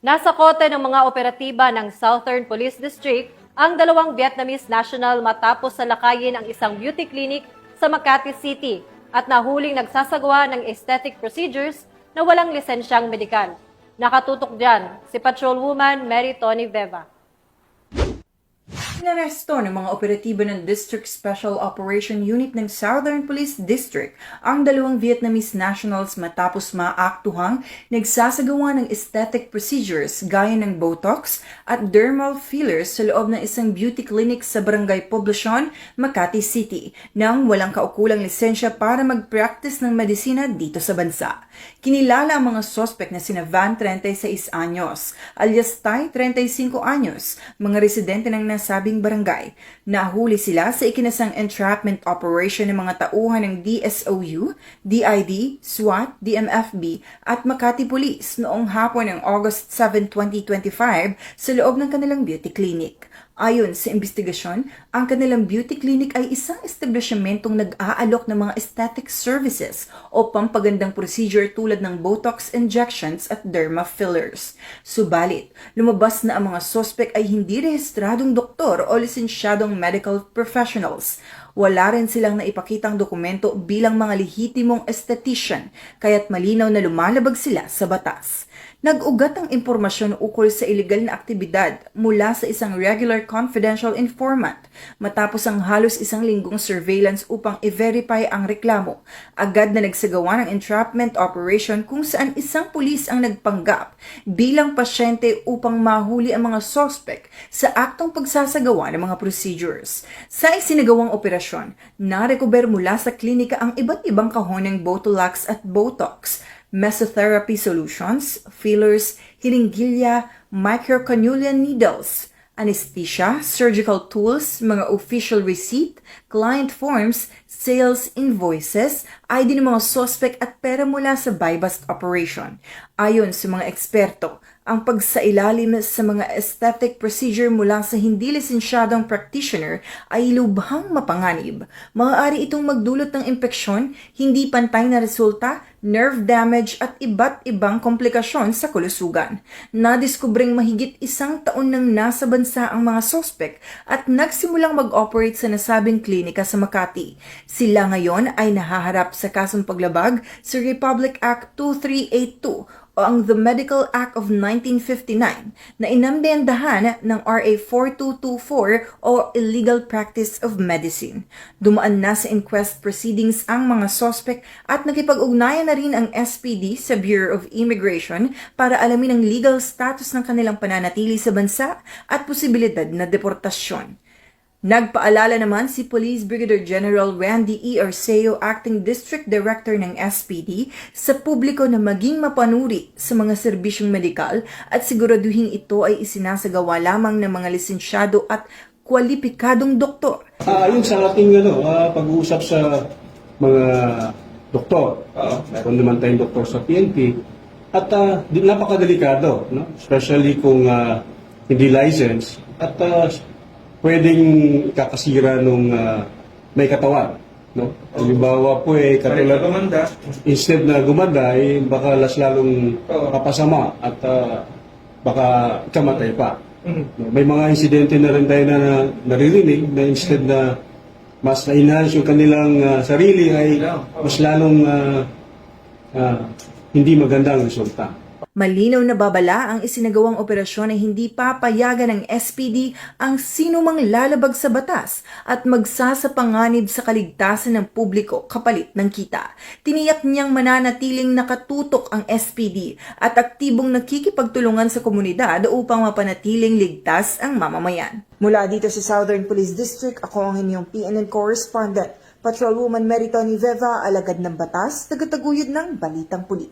Nasa kote ng mga operatiba ng Southern Police District ang dalawang Vietnamese national matapos salakayin ang isang beauty clinic sa Makati City at nahuling nagsasagawa ng aesthetic procedures na walang lisensyang medikal. Nakatutok dyan si Patrolwoman Mary Tony Veva. Inaresto ng mga operatiba ng District Special Operation Unit ng Southern Police District ang dalawang Vietnamese nationals matapos maaktuhang nagsasagawa ng aesthetic procedures gaya ng Botox at dermal fillers sa loob ng isang beauty clinic sa Barangay Poblacion, Makati City nang walang kaukulang lisensya para mag-practice ng medisina dito sa bansa. Kinilala ang mga sospek na sina Van, 36 anyos, alias Tai, 35 anyos, mga residente ng nasabing barangay. Nahuli sila sa ikinasang entrapment operation ng mga tauhan ng DSOU, DID, SWAT, DMFB at Makati Police noong hapon ng August 7, 2025 sa loob ng kanilang beauty clinic. Ayon sa investigasyon, ang kanilang beauty clinic ay isang establishmentong nag-aalok ng mga aesthetic services o pampagandang procedure tulad ng Botox injections at derma fillers. Subalit, lumabas na ang mga sospek ay hindi rehistradong doktor o lisensyadong medical professionals. Wala rin silang naipakitang dokumento bilang mga lehitimong esthetician, kaya't malinaw na lumalabag sila sa batas. Nag-ugat ang impormasyon ukol sa ilegal na aktibidad mula sa isang regular confidential informant. Matapos ang halos isang linggong surveillance upang i-verify ang reklamo, agad na nagsagawa ng entrapment operation kung saan isang pulis ang nagpanggap bilang pasyente upang mahuli ang mga suspect sa aktong pagsasagawa ng mga procedures. Sa isinagawang operasyon, narecover mula sa klinika ang iba't ibang kahon ng Botulax at Botox, mesotherapy solutions, fillers, hilinggilya, microcannula needles, anesthesia, surgical tools, mga official receipt, client forms, sales invoices, ID ng mga suspect at pera mula sa buy-bust operation. Ayon sa mga eksperto, ang pagsailalim sa mga aesthetic procedure mula sa hindi lisensyadong practitioner ay lubhang mapanganib. Maaari itong magdulot ng impeksyon, hindi pantay na resulta, nerve damage at iba't ibang komplikasyon sa kalusugan. Nadiskubring mahigit 1 taon nang nasa bansa ang mga suspect at nagsimulang mag-operate sa nasabing klinika sa Makati. Sila ngayon ay nahaharap sa kasong paglabag sa Republic Act 2382 o ang The Medical Act of 1959 na inamdendahan ng RA 4224 o Illegal Practice of Medicine. Dumaan na sa inquest proceedings ang mga suspect at nakipag-ugnayan na rin ang SPD sa Bureau of Immigration para alamin ang legal status ng kanilang pananatili sa bansa at posibilidad na deportasyon. Nagpaalala naman si Police Brigadier General Randy E. Arceo, Acting District Director ng SPD, sa publiko na maging mapanuri sa mga serbisyong medikal at siguraduhin ito ay isinasagawa lamang ng mga lisensyado at kwalipikadong doktor. Yung sa ating pag-uusap sa mga doktor, meron naman tayong doktor sa PNP, at napakadelikado, no? Especially kung hindi license at pwedeng kakasira nung may katawan, no? Halimbawa po katulad instead na gumanda baka lalong papasama at baka kamatay pa. No? May mga insidente na rin tayo na naririnig na instead na mas na-enhance yung kanilang sarili ay mas lalong hindi magandang resulta. Malinaw na babala ang isinagawang operasyon ay hindi papayagan ng SPD ang sinumang lalabag sa batas at magsasapanganib sa kaligtasan ng publiko kapalit ng kita. Tiniyak niyang mananatiling nakatutok ang SPD at aktibong nakikipagtulungan sa komunidad upang mapanatiling ligtas ang mamamayan. Mula dito sa Southern Police District, ako ang inyong PNN correspondent, Patrolwoman Mary Tony Veva, alagad ng batas, tagataguyod ng Balitang Pulis.